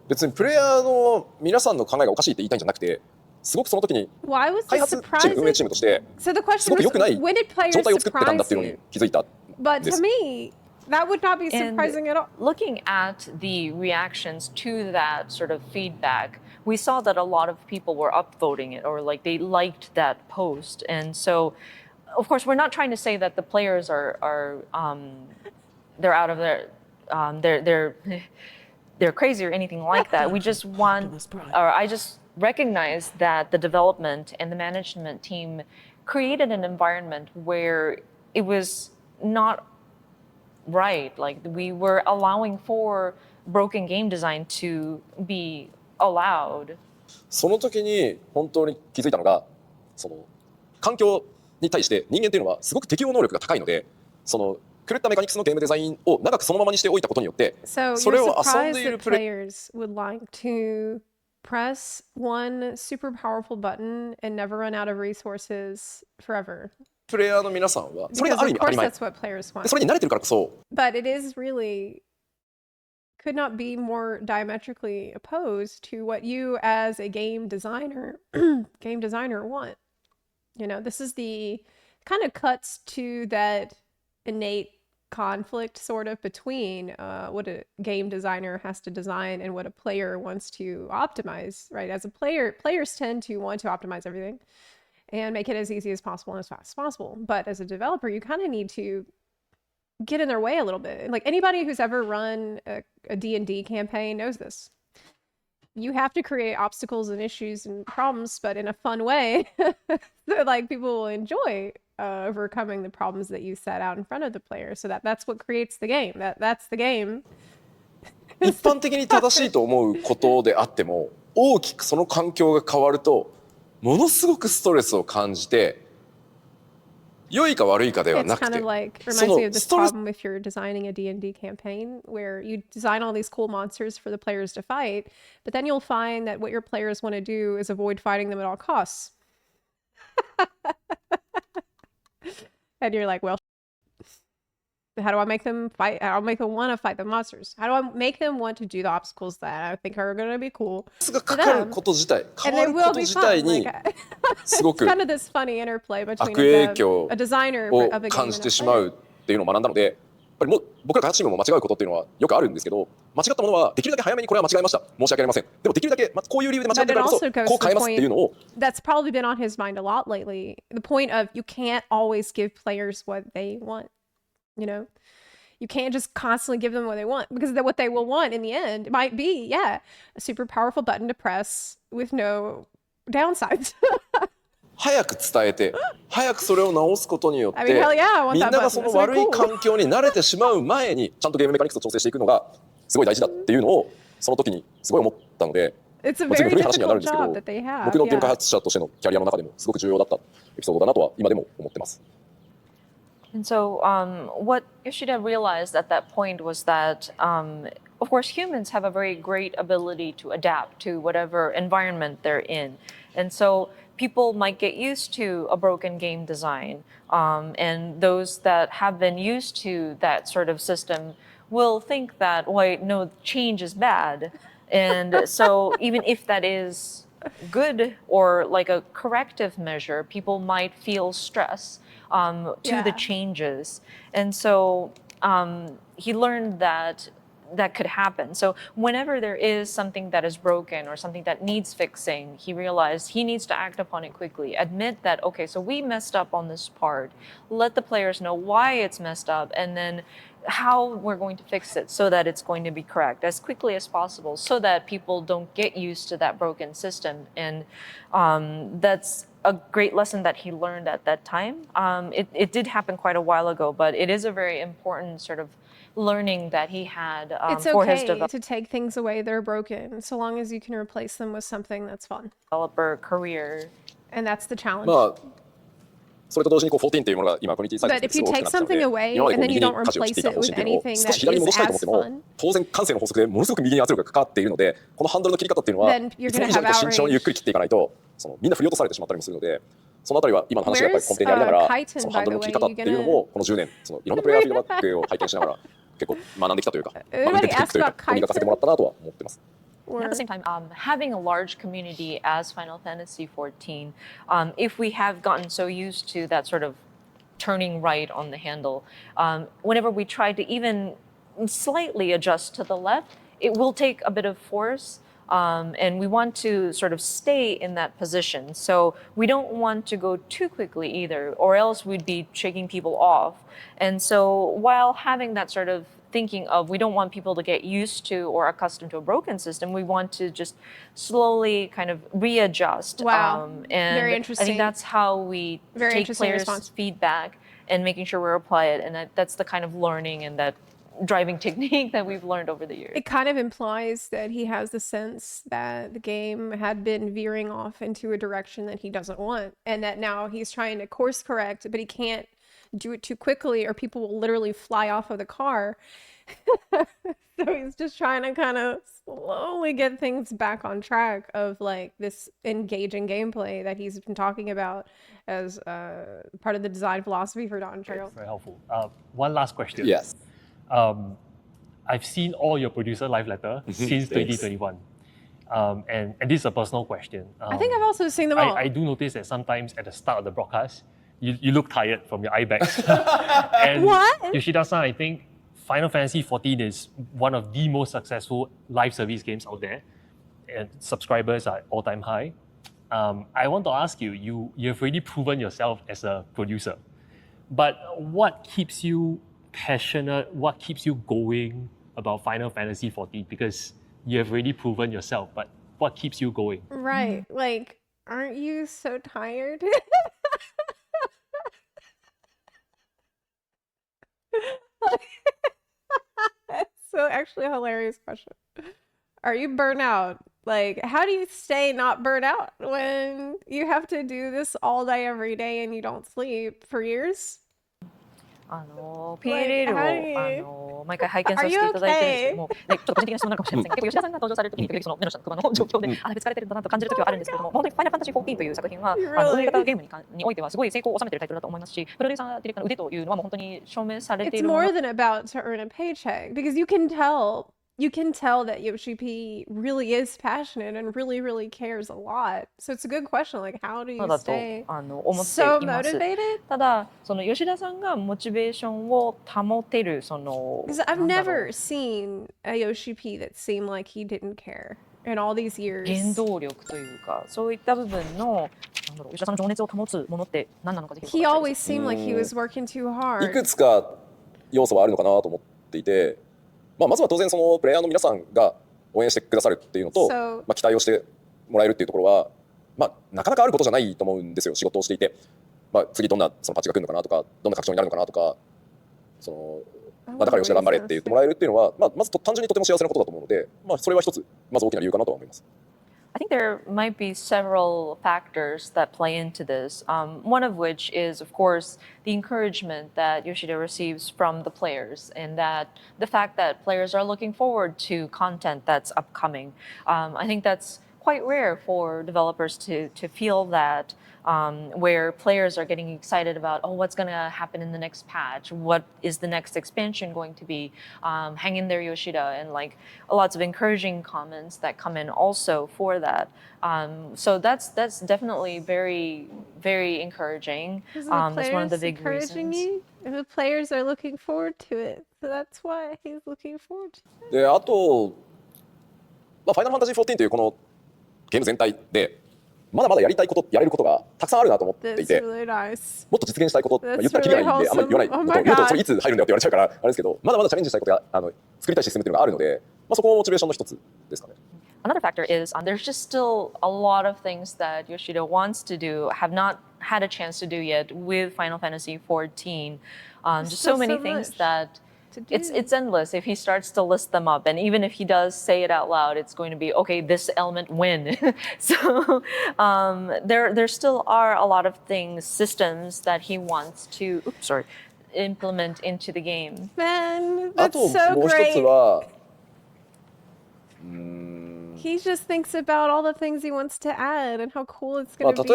別にプレイヤーの皆さんの考えがおかしいって言いたいんじゃなくてすごくその時に Why was 開 this 発チーム運営チー surprising? ムとして So the す question ごく was, 良くない when did players 状態を作ってたんだっ surprise ていうのに you? 気づいたん But で to す。 me, that would not be And surprising at all. looking at the reactions to that sort of feedback, we saw that a lot of people were upvoting it or like they liked that post. And so, of course, we're not trying to say that the players are they're out of their they're crazy or anything like that. We just want, or I just recognize that the development and the management team created an environment where it was not right. Like we were allowing for broken game design to be allowed. その時に本当に気づいたのがその環境に対して人間っていうのはすごく適応能力が高いのでその狂ったメカニクスのゲームデザインを長くそのままにしておいたことによって So それ you're を遊ん surprised でいる that プレイ players would like to press one super powerful button and never run out of resources forever. プレイヤーの皆さんはそれ Because がある意 of 味当た course り前 that's what players で want. それに慣れてるからこそ But it is really could not be more diametrically opposed to what you as a game designer want. You know, this is the kind of cuts to that innate conflict sort of between what a game designer has to design and what a player wants to optimize, right? As a player, players tend to want to optimize everything and make it as easy as possible and as fast as possible. But as a developer, you kind of need to get in their way a little bit. Like anybody who's ever run a D&D campaign knows this. You have to create obstacles and issues and problems, but in a fun way so like people will enjoy overcoming the problems that you set out in front of the player. So that's what creates the game. That's the game. 一般的に正しいと思うことであっても、大きくその環境が変わると、ものすごくストレスを感じて、良いか悪いかではなくて、 It's kind of like reminds me of this problem if you're designing a D&D campaign where you design all these cool monsters for the players to fight, but then you'll find that what your players want to do is avoid fighting them at all costs. And you're like, well, how do I make them fight? How do I make them want to fight the monsters? How do I make them want to do the obstacles that I think are going to be cool? がかかること自体、変わること自体にすごく kind of this funny interplay between 悪影響 a designer を of a game 感じ and て a しま player. うっていうのを学んだので、やっぱりもう僕ら開発チームも間違うことっていうのはよくあるんですけど、間違ったものはできるだけ早めにこれは間違えました、申し訳ありません、でもできるだけこういう理由で間違ってるからこそこう変えますっていうのを That's probably been on his mind a lot lately. The point of you can't always give players what they want, you know? You can't just constantly give them what they want because what they will want in the end might be, yeah, a super powerful button to press with no downsides. 早く伝えて、早くそれを直すことによって I mean, hell yeah, I want みん that なが button. その That's very 悪い cool. 環境に慣れてしまう前にちゃんとゲームメカニクスを調整していくのがすごい大事だっていうのをその時にすごい思ったので、 It's a もちろん very 古い話にはなるん difficult ですけ job ど、 that they have. 僕のゲーム開 Yeah. 発者としてのキャリアの中でもすごく重要だったエピソードだなとは今でも思ってます。 And so, what Yoshida realized at that point was that, of course, humans have a very great ability to adapt to whatever environment they're in. And so, people might get used to a broken game design. And those that have been used to that sort of system will think that, wait, no, change is bad. And so, even if that is good or like a corrective measure, people might feel stress to the changes. And so he learned that that could happen. So whenever there is something that is broken or something that needs fixing, he realized he needs to act upon it quickly. Admit that, okay, so we messed up on this part. Let the players know why it's messed up and then how we're going to fix it so that it's going to be correct as quickly as possible so that people don't get used to that broken system. And that's a great lesson that he learned at that time. It did happen quite a while ago, but it is a very important sort of learning that he had It's for his okay to take things away that are broken, so long as you can replace them with something that's fun. developer career. And that's the challenge. まあそれと同時に14っていうものが今コミュニティサイ But ズ if です you ごく大 take きくなってきたの something で、 away 今まで and then 右 you に don't 舵を切ってい replace た it 方針 with っていうのを anything 少し that 左に is 戻したいと思 as っても fun, 当然感性の法則でものすごく右に圧力がかかっているので、このハンドルの切り方っていうのは Then い you're つも gonna 以上に have 慎重にゆっくり切っていかないとみんな振り落とされてしまったりもするので、そのあたりは今の話がやっぱり根底にありながら、 Kaiten, そのハンドルの切り方っていうの by the way, もこの10年いろんなプレイヤーフィードバックを拝見しながら結構学んできたというか、見てきたというか、磨かせてもらったなとは思ってます。 And at the same time, having a large community as Final Fantasy XIV, if we have gotten so used to that sort of turning right on the handle, whenever we try to even slightly adjust to the left, it will take a bit of force. And we want to sort of stay in that position. So we don't want to go too quickly either, or else we'd be shaking people off. And so while having that sort of thinking of we don't want people to get used to or accustomed to a broken system, we want to just slowly kind of readjust. Wow. And Very I interesting. think that's how we Very take interesting players' response. feedback and making sure we apply it. And that's the kind of learning and that driving technique that we've learned over the years. It kind of implies that he has the sense that the game had been veering off into a direction that he doesn't want, and that now he's trying to course correct, but he can't do it too quickly or people will literally fly off of the car. So he's just trying to kind of slowly get things back on track of like this engaging gameplay that he's been talking about as part of the design philosophy for Dawntrail. Very helpful. One last question. Yes. I've seen all your producer live letter since 2021. And this is a personal question. I think I've also seen them all. I do notice that sometimes at the start of the broadcast, you look tired from your eye bags. And What? Yoshida-san, I think Final Fantasy XIV is one of the most successful live service games out there, and subscribers are all-time high. I want to ask you, you've already proven yourself as a producer, but what keeps you passionate, what keeps you going about Final Fantasy XIV? Because you have already proven yourself, but what keeps you going? Right. Like, aren't you so tired? That's so actually a hilarious question. Are you burnt out? Like, how do you stay not burnt out when you have to do this all day every day and you don't sleep for years? PLL を毎回拝見させていただいてるんですけども、ちょっと個人的な質問になるかもしれませんが、結構吉田さんが登場されるときに、その目の下のクマの状況で、だいぶ疲れてるんだなと感じるときはあるんですけども、本当にファイナルファンタジー14という作品は、運営型ゲームにおいてはすごい成功を収めているタイトルだと思いますし、プロデューサーディレクターの腕というのはもう本当に証明されてい It's るもの。 more than about to earn a paycheck because you can tell that Yoshi-P really is passionate and really, really cares a lot. So it's a good question. Like, how do you だと stay 思って so います。 motivated? ただ、その吉田さんがモチベーションを保てるその Because I've never seen a Yoshi-P that seemed like he didn't care in all these years. 原動力というか、そういった部分の吉田さんの情熱を保つものって何なのかぜひ。 He always seemed like he was working too いく hard. つか要素はあるのかなと思っていて、まずは当然そのプレイヤーの皆さんが応援してくださるっていうのと、期待をしてもらえるっていうところは、なかなかあることじゃないと思うんですよ、仕事をしていて。次どんなそのパッチが来るのかなとか、どんな拡張になるのかなとか、だから吉田頑張れって言ってもらえるっていうのは、まず単純にとても幸せなことだと思うので、それは一つまず大きな理由かなとは思います。I think there might be several factors that play into this. One of which is, of course, the encouragement that Yoshida receives from the players, and that the fact that players are looking forward to content that's upcoming. I think that's quite rare for developers to feel that. Where players are getting excited about, oh, what's going to happen in the next patch? What is the next expansion going to be? Hang in there, Yoshida, and like lots of encouraging comments that come in also for that. So that's definitely very, very encouraging. That's one of the big reasons. You? The players are looking forward to it, so that's why he's looking forward to it. で、あと、ファイナルファンタジー14というこのゲーム全体で、まだまだやりたいこと、やれることがたくさんあるなと思っていて、もっと実現したいこと、言ったらキリがないんであんまり言わないこと、言うとそれいつ入るんだよって言われちゃうからあれですけど、まだまだチャレンジしたいことが作りたいシステムっていうのがあるので、そこもモチベーションの一つですかね。Another factor is there's just still a lot of things that Yoshida wants to do, have not had a chance to do yet with Final Fantasy XIV. Just so many things that it's endless if he starts to list them up. And even if he does say it out loud, it's going to be, okay, this element when. So there still are a lot of things, systems that he wants to implement into the game. Man, that's so great. He just thinks about all the things he wants to add and how cool it's going to be for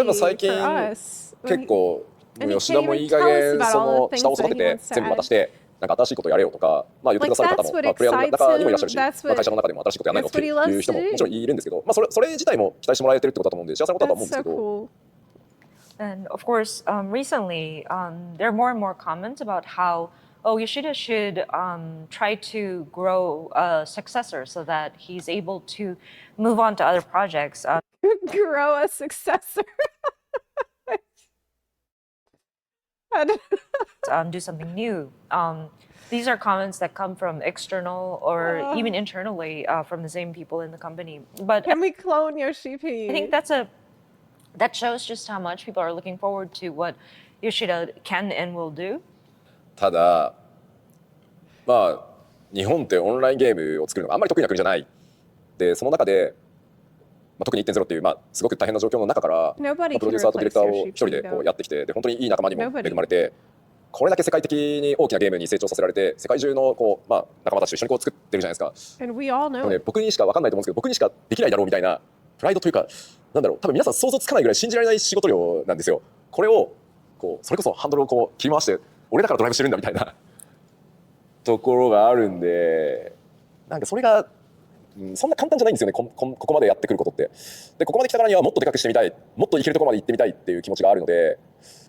us. 結構吉田もいい加減その下を育てて全部渡して。なんか新しいことをやれよとか、言ってくださる方も、プレイヤーの中にもいらっしゃるし、会社の中でも新しいことやらないのっていう人ももちろんいるんですけど、それ自体も期待してもらえてるってことだと思うんで、幸せなことだと思うんですけど。And of course, recently, there are more and more comments about how, Yoshida should try to grow a successor so that he's able to move on to other projects. Grow a successor. Do something new. These are comments that come from external or even internally from the same people in the company. But can we clone Yoshi-P? I think that shows just how much people are looking forward to what Yoshida can and will do. ただ、日本ってオンラインゲームを作るのがあんまり得意な国じゃない。で、その中で。特に 1.0 っていうすごく大変な状況の中からプロデューサーとディレクターを一人でやってきて、で本当にいい仲間にも恵まれて、これだけ世界的に大きなゲームに成長させられて、世界中の仲間たちと一緒に作ってるじゃないですか。僕にしか分かんないと思うんですけど、僕にしかできないだろうみたいなプライドというか、多分皆さん想像つかないぐらい信じられない仕事量なんですよ。これをそれこそハンドルを切り回して俺だからドライブしてるんだみたいなところがあるんで、なんかそれが、そんな簡単じゃないんですよね、ここまでやってくることって。で、ここまで来たからにはもっとでかくしてみたい、もっといけるところまで行ってみたいっていう気持ちがあるので、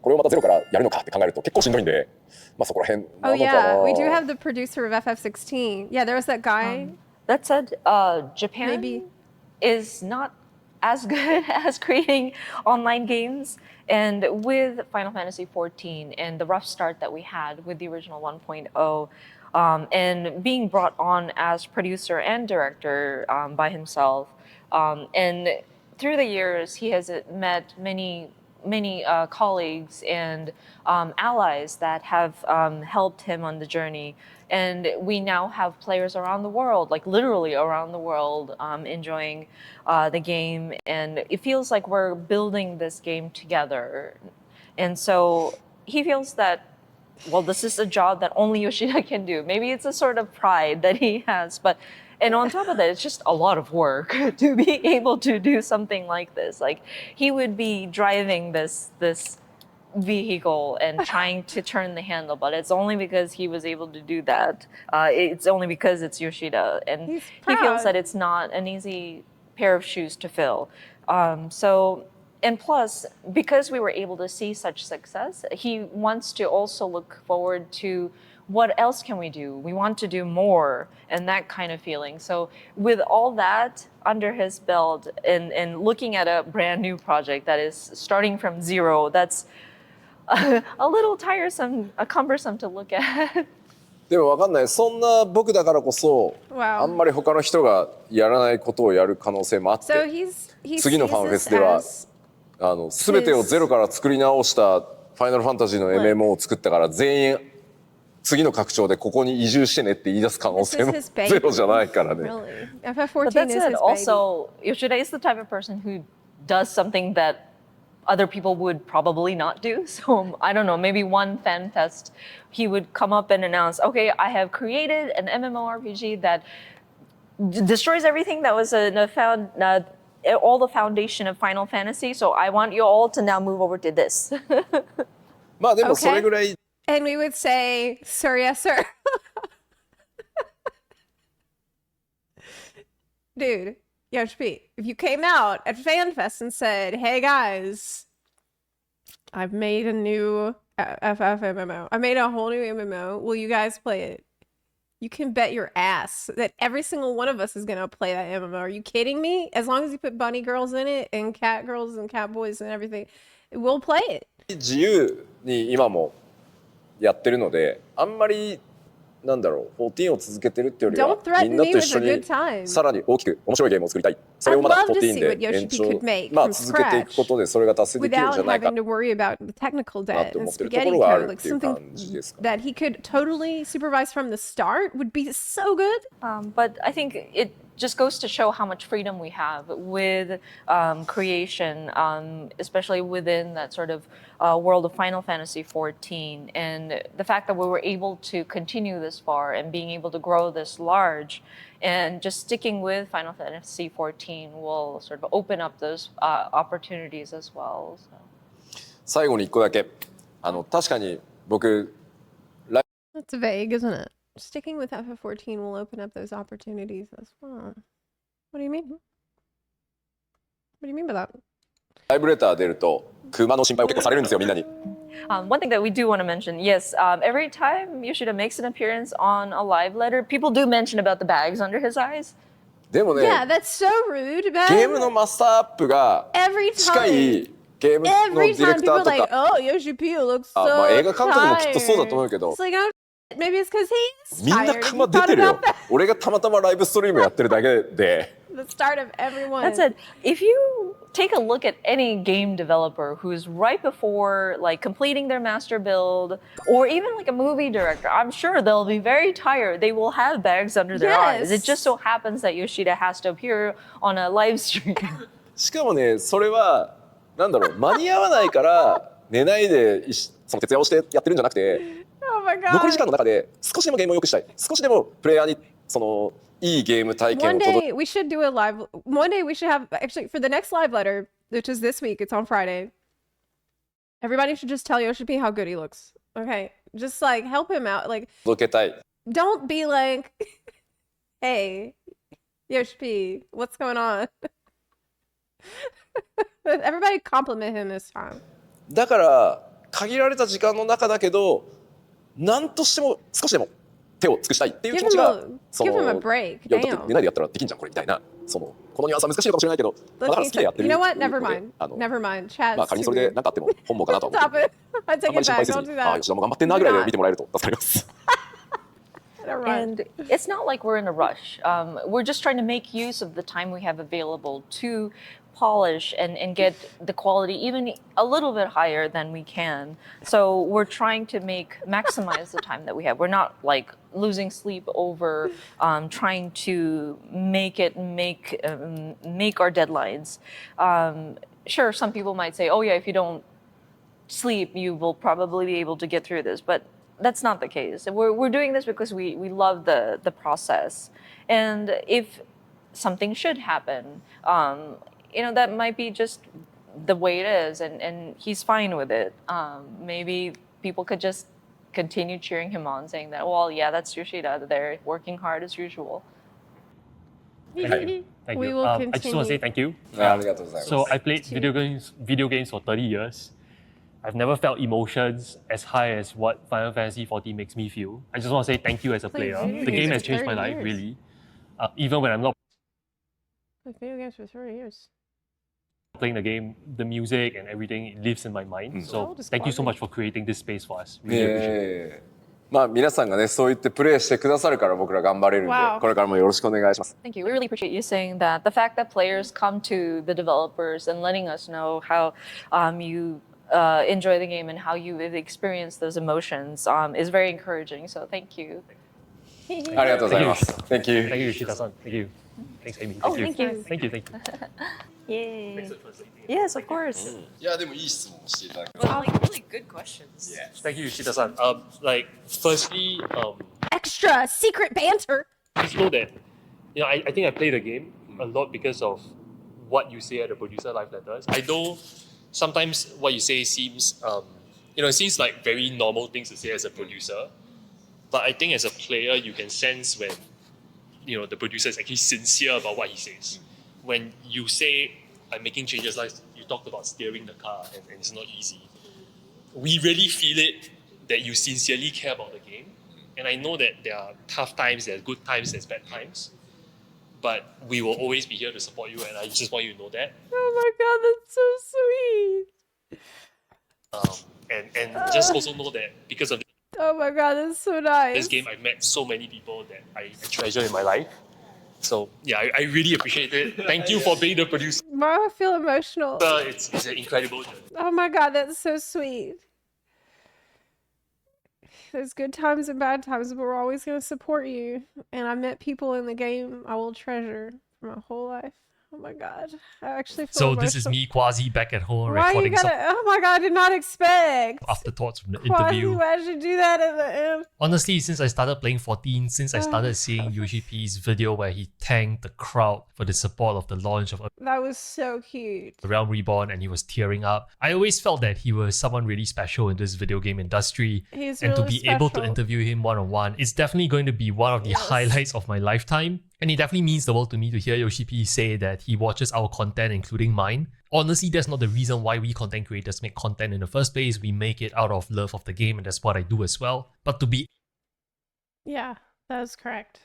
これをまたゼロからやるのかって考えると結構しんどいんで、まあそこら辺なのかな。Oh yeah, we do have the producer of FF16. Yeah, there was that guy. That said, Japan Maybe. is not as good as creating online games. And with Final Fantasy XIV and the rough start that we had with the original 1.0, and being brought on as producer and director by himself, and through the years, he has met many colleagues and allies that have helped him on the journey. And we now have players around the world, like literally around the world, enjoying the game. And it feels like we're building this game together. And so he feels that, well, this is a job that only Yoshida can do. Maybe it's a sort of pride that he has, and on top of that, it's just a lot of work to be able to do something like this. Like, he would be driving this vehicle and trying to turn the handle, but it's only because he was able to do that. It's only because it's Yoshida, and he feels that it's not an easy pair of shoes to fill. And plus, because we were able to see such success, he wants to also look forward to what else can we do? We want to do more, and that kind of feeling. So with all that under his belt and looking at a brand new project that is starting from zero, that's a little tiresome, cumbersome to look at. でもわかんない。そんな僕だからこそ、あんまり他の人がやらないことをやる可能性もあって、次のファンフェスでは全てをゼロから作り直したファイナルファンタジーの MMO を作ったから全員次の拡張でここに移住してねって言い出す可能性もゼロじゃないからね。FF14 is his baby. Also, Yoshida is the type of person who does something that other people would probably not do. So I don't know, maybe one fan fest, he would come up and announce, okay, I have created an MMORPG that destroys everything that was all the foundation of Final Fantasy. So I want you all to now move over to this. まあでもそれぐらい。And we would say, sir, yes, sir. Dude, Yoshi-P, if you came out at FanFest and said, hey guys, I've made a new FF MMO. I made a whole new MMO. Will you guys play it? You can bet your ass that every single one of us is going to play that MMO. Are you kidding me? As long as you put bunny girls in it and cat girls and cat boys and everything, we'll play it. 自由に今もやってるので、あんまりなんだろう、14を続けてるっていうよりは、みんなと一緒にさらに大きく面白いゲームを作りたい。それをまだ14で延長、まあ続けていくことでそれが達成できるんじゃないかなと思ってるところがあるっていう感じですか。That he could totally supervise from the start would be so good. But I think it just goes to show how much freedom we have with creation, especially within that sort of world of Final Fantasy XIV, and the fact that we were able to continue this far and being able to grow this large, and just sticking with Final Fantasy XIV will sort of open up those opportunities as well. So. 最後に1個だけ、確かに僕 That's vague, isn't it? Sticking with FF14 will open up those opportunities as well. What do you mean? What do you mean by that? ライブレター出ると熊の心配を結構されるんですよ、みんなに。One thing that we do want to mention, yes, every time Yoshida makes an appearance on a live letter, people do mention about the bags under his eyes. でもね、yeah, that's so rude, man. ゲームのマスターアップが近いゲームのディレクターとか、like, oh, Yoshi-P looks so まあ映画監督もきっとそうだと思うけど、maybe it's because he's みんな熊出てるよ。俺がたまたまライブストリームやってるだけで。The start of everyone. That said, if you take a look at any game developer who's right before like completing their master build, or even like a movie director, I'm sure they'll be very tired. They will have bags under their eyes. It just so happens that Yoshida has to appear on a live stream. しかもね、それはなんだろう、間に合わないから寝ないでその徹夜をしてやってるんじゃなくて、残り時間の中で少しでもゲームを良くしたい、少しでもプレイヤーにそのいいゲーム体験を届け。One day we should do a live. One day we should have actually for the next live letter, which is this week. It's on Friday. Everybody should just tell Yoshi-P how good he looks. Okay, just like help him out. Like 届けたい。Don't be like Hey, Yoshi-P, what's going on? Everybody compliment him this time. だから限られた時間の中だけど何としても少しでも手を尽くしたいっていう気持ちが give him a break. いやだって寝ないでやったらできんじゃんこれみたいなこのニュアンスは難しいのかもしれないけどだから好きでやってる You know what? Never mind. Never mind. Chat. まあ仮にそれで何かあっても本望かなと思って Stop it. I あ take んまり it 心 back. 配せず Don't に do あ that. 吉田も頑張ってんなぐらいで見てもらえると助かります And it's not like we're in a rush. We're just trying to make use of the time we have available to polish and get the quality even a little bit higher than we can. So we're trying to maximize the time that we have. We're not like losing sleep over trying to make our deadlines. Sure, some people might say, oh yeah, if you don't sleep, you will probably be able to get through this. But that's not the case. We're doing this because we love the process. And if something should happen, that might be just the way it is, and he's fine with it. Maybe people could just continue cheering him on, saying that, well, yeah, that's Yoshida. They're working hard as usual. Thank you. Thank We you. will I just want to say continue. thank you. ありがとうございます So I played video games for 30 years. I've never felt emotions as high as what Final Fantasy XIV makes me feel. I just want to say thank you as a Played player. video The game games has for changed my 30 life, years. really. Even when I'm not Like video games for 30 years. playing the game, the music and everything, it lives in my mind. How So old is thank you so Quasi? much for creating this space for us. Really appreciate it. まあ皆さんがねそう言ってプレイしてくださるから僕ら頑張れるんで Wow. これからもよろしくお願いします Thank you. We really appreciate you saying that. The fact that players come to the developers and letting us know how you enjoy the game and how you experience those emotions is very encouraging. So thank you. ありがとうございます Thank you Thank you, Yoshida-san. Thank you. Thanks, Amy. Oh, Thank you. thank you. Thank you. Yay. Yes, of course. いやでもいい質問していただき Well, like really good questions. Thank you, Yoshida-san. Firstly, Extra secret banter. just know that I think I play the game a lot because of what you say at the producer live letters. I know sometimes what you say seems it seems like very normal things to say as a producer, but I think as a player you can sense when the producer is actually sincere about what he says. When you say I'm making changes, like you talked about steering the car and it's not easy, we really feel it that you sincerely care about the game. And I know that there are tough times, there's good times, there's bad times. But we will always be here to support you, and I just want you to know that. Oh my god, that's so sweet. And just also know that because of Oh my god, that's so nice. this game, I've met so many people that I treasure in my life. So yeah, I really appreciate it. Thank you for being the producer. I feel emotional. It's an incredible journey. Oh my god, that's so sweet. There's good times and bad times, but we're always going to support you. And I met people in the game I will treasure for my whole life. Oh my god, I actually feel So emotional. this is me, Quasi, back at home Why you recording some gotta? Oh my god, I did not expect. afterthoughts from the Quasi, interview. why did you do that at the end? Honestly, since I started playing 14, since I started seeing Yoshi-P's video where he thanked the crowd for the support of the launch of That was so cute. Realm Reborn and he was tearing up, I always felt that he was someone really special in this video game industry. He's And to really be able to special. interview him one-on-one, it's definitely going to be one of the highlights of my lifetime. And it definitely means the world to me to hear Yoshi-P say that he watches our content, including mine. Honestly, that's not the reason why we content creators make content in the first place. We make it out of love of the game, and that's what I do as well. But to be Yeah, that is correct.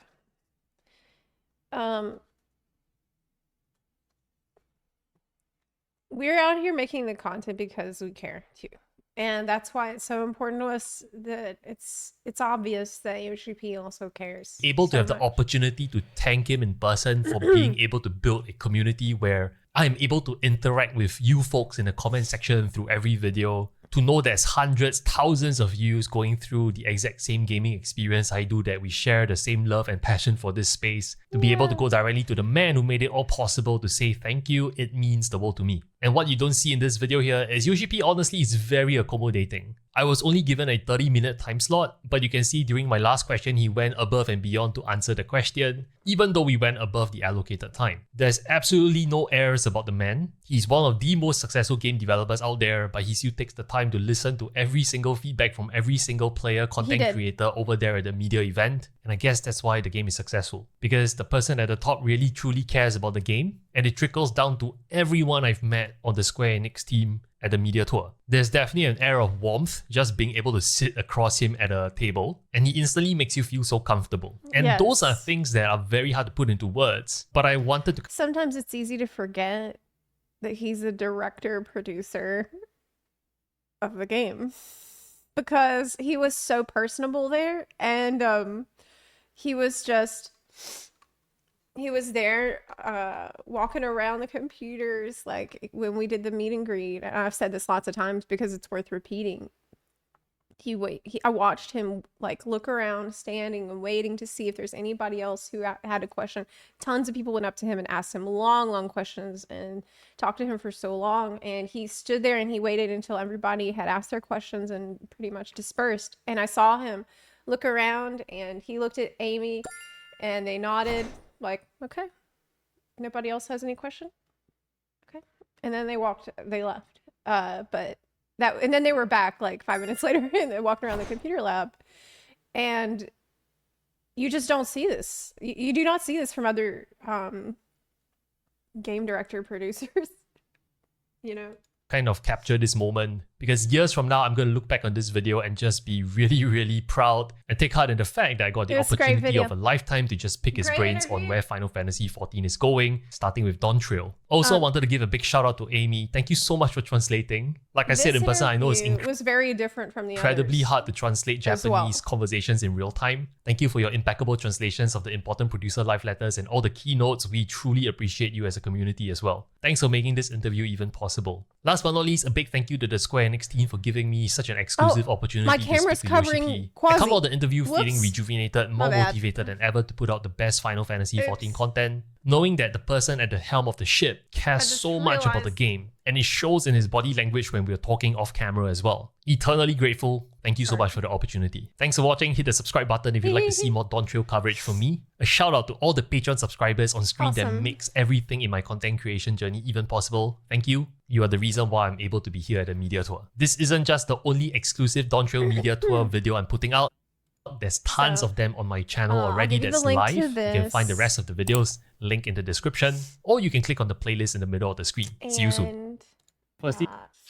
We're out here making the content because we care too. And that's why it's so important to us that it's obvious that Yoshi-P also cares. able to so have the much. opportunity to thank him in person for being able to build a community where I am able to interact with you folks in the comment section through every video, to know there's hundreds, thousands of yous going through the exact same gaming experience I do, that we share the same love and passion for this space, to be able to go directly to the man who made it all possible to say thank you, it means the world to me. And what you don't see in this video here is Yoshi-P honestly is very accommodating. I was only given a 30-minute time slot, but you can see during my last question, he went above and beyond to answer the question, even though we went above the allocated time. There's absolutely no errors about the man. He's one of the most successful game developers out there, but he still takes the time to listen to every single feedback from every single player, content creator over there at the media event. And I guess that's why the game is successful. Because the person at the top really truly cares about the game, and it trickles down to everyone I've met on the Square Enix team at the media tour. There's definitely an air of warmth just being able to sit across him at a table, and he instantly makes you feel so comfortable. And those are things that are very hard to put into words, but I wanted to... Sometimes it's easy to forget that he's a director, producer of the game, because he was so personable there, and he was there walking around the computers, like when we did the meet and greet, and I've said this lots of times because it's worth repeating. I watched him like look around, standing and waiting to see if there's anybody else who had a question. Tons of people went up to him and asked him long questions and talked to him for so long. And he stood there and he waited until everybody had asked their questions and pretty much dispersed. And I saw him look around and he looked at Amy and they nodded like, okay, nobody else has any question? Okay. And then they left. And then they were back like 5 minutes later and they walked around the computer lab. And you just don't see this. You do not see this from other game director producers, you know? Kind of capture this moment, because years from now I'm going to look back on this video and just be really proud and take heart in the fact that I got the opportunity of a lifetime to just pick his brains on where Final Fantasy XIV is going, starting with Dawntrail. Also, I wanted to give a big shout out to Amy. Thank you so much for translating. Like I said in person, I know it was very different from the incredibly hard to translate Japanese conversations in real time. Thank you for your impeccable translations of the important producer live letters and all the keynotes. We truly appreciate you as a community as well. Thanks for making this interview even possible. Last but not least, a big thank you to the Square Enix team for giving me such an exclusive opportunity to speak to Yoshi-P. I come out of the interview feeling rejuvenated, more motivated than ever to put out the best Final Fantasy XIV content, knowing that the person at the helm of the ship cares so much about the game, and it shows in his body language when we're talking off camera as well. Eternally grateful. Thank you so much for the opportunity. Thanks for watching. Hit the subscribe button if you'd like to see more Dawntrail coverage from me. A shout out to all the Patreon subscribers on screen that makes everything in my content creation journey even possible. Thank you. You are the reason why I'm able to be here at the media tour. This isn't just the only exclusive Dawntrail media tour video I'm putting out. There's tons of them on my channel already that's live. You can find the rest of the videos, link in the description, or you can click on the playlist in the middle of the screen. See you soon. Firstly,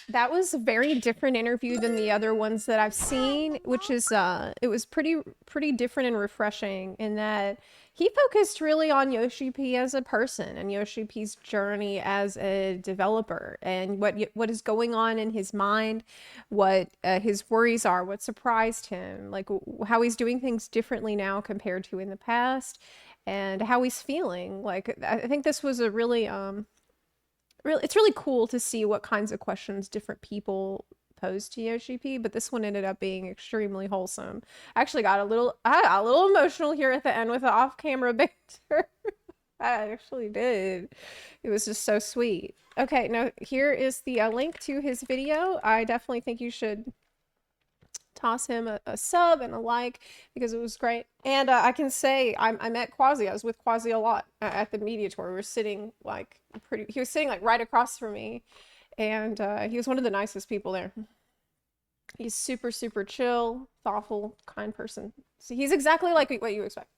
that was a very different interview than the other ones that I've seen, which is it was pretty different and refreshing in that he focused really on Yoshi-P as a person and Yoshi-P's journey as a developer and what is going on in his mind, what his worries are, what surprised him, like how he's doing things differently now compared to in the past, and how he's feeling. Like I think this was a really it's really cool to see what kinds of questions different people pose to Yoshi-P, but this one ended up being extremely wholesome. I actually got a little emotional here at the end with the off-camera banter. I actually did. It was just so sweet. Okay, now here is the link to his video. I definitely think you should toss him a sub and a like because it was great. And I can say I met QUAZII. I was with QUAZII a lot at the media tour. We were sitting like he was sitting like right across from me, and he was one of the nicest people there. He's super chill, thoughtful, kind person. So he's exactly like what you expect.